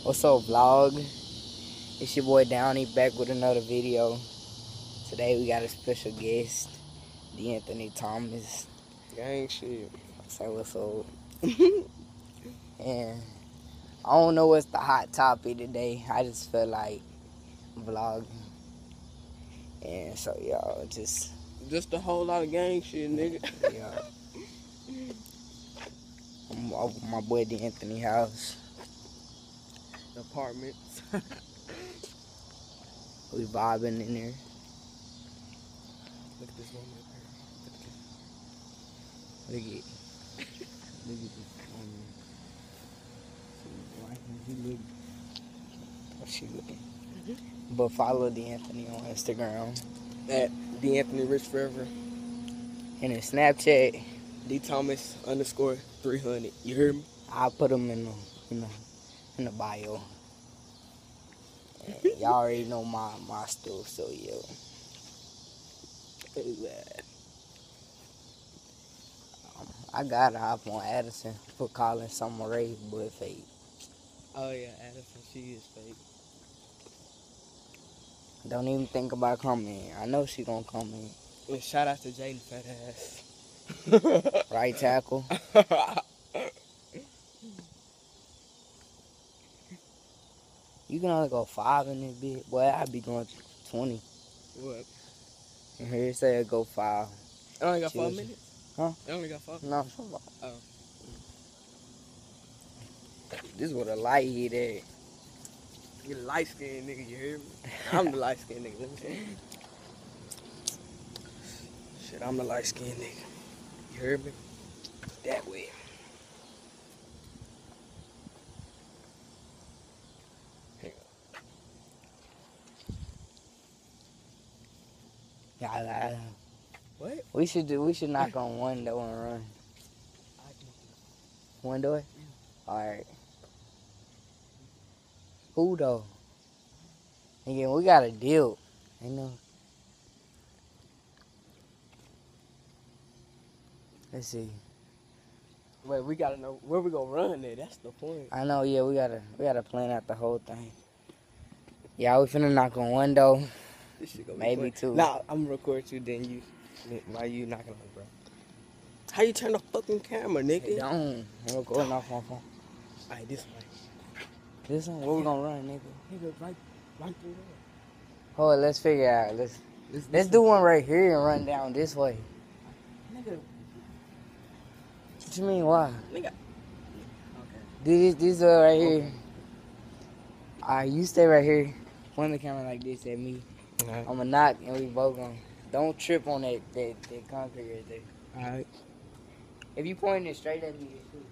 What's up, vlog? It's your boy Downey back with another video. Today we got a special guest, Anthony Thomas. Gang shit. Say what's up. And I don't know what's the hot topic today. I just feel like vlogging. And so y'all just a whole lot of gang shit, nigga. yeah. I'm over my boy Anthony house. Apartments. We vibing in there. Look at this one right Look at this woman. How she looking? But follow Anthony on Instagram. at Anthony Rich Forever. And in Snapchat, DThomas_300. You hear me? I'll put him in the bio. And y'all already know my stuff, so yo. I gotta hop on Addison for calling Summer Rae but fake. Oh yeah, Addison, she is fake. Don't even think about coming. I know she gonna come in. And shout out to Jaden fat ass. Right tackle. You can only go 5 in this bit. Boy, I'd be going 20. What? And here it say go 5. It only got 4 minutes? Huh? It only got 4? No, oh. This is what a light hit at. You light skinned nigga, you hear me? I'm the light skinned nigga, let me see. Shit, I'm the light skinned nigga. You heard me? That way. Yeah, What? we should knock on one door and run. One door? Yeah. Alright. Who though? Again, we got a deal. You know. Let's see. Wait, we gotta know where we gonna run at. That's the point. I know, yeah, we gotta plan out the whole thing. Yeah, we finna knock on one door. This shit gonna Maybe be 2. Nah, I'm gonna record you, then you. Why you knocking on it, bro? How you turn the fucking camera, nigga? Hey, don't. I'm recording off my phone. Alright, this way. This one? Where we gonna run, nigga? Nigga, right through there. Hold on, let's figure out. Let's do one right here and run down this way. Nigga. What you mean, why? Nigga. This right here. Alright, you stay right here. Point the camera like this at me. Alright. I'ma knock and we both gonna. Don't trip on that concrete right there. Alright. If you pointing it straight at me, it's true.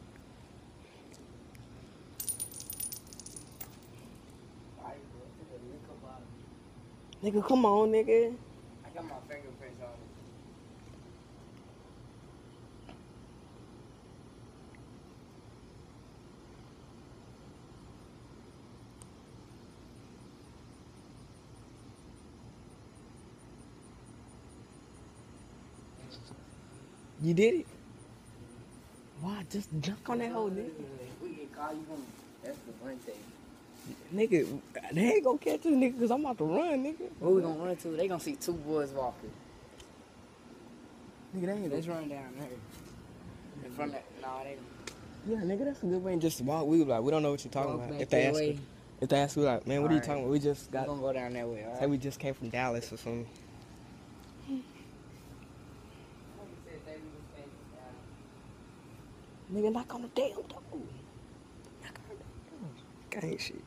Nigga, come on, nigga. I got my fingerprints on it. You did it? Why? Just jump on that hole, nigga. We get caught, you gonna. That's the fun thing. Nigga, they ain't gonna catch us, nigga, because I'm about to run, nigga. Where we gonna run to? They gonna see 2 boys walking. Nigga, they ain't Let's gonna. run down there. In front of that. Nah, they. Yeah, nigga, that's a good way. And just walk. We like, we don't know what you're talking Walk about. back that way. If they ask, we like, man, what are you Alright. talking about? We just We're got. gonna go down that way, Say alright? we just came from Dallas or something. Nigga, knock on the damn door. Knock on the damn door. Gang shit.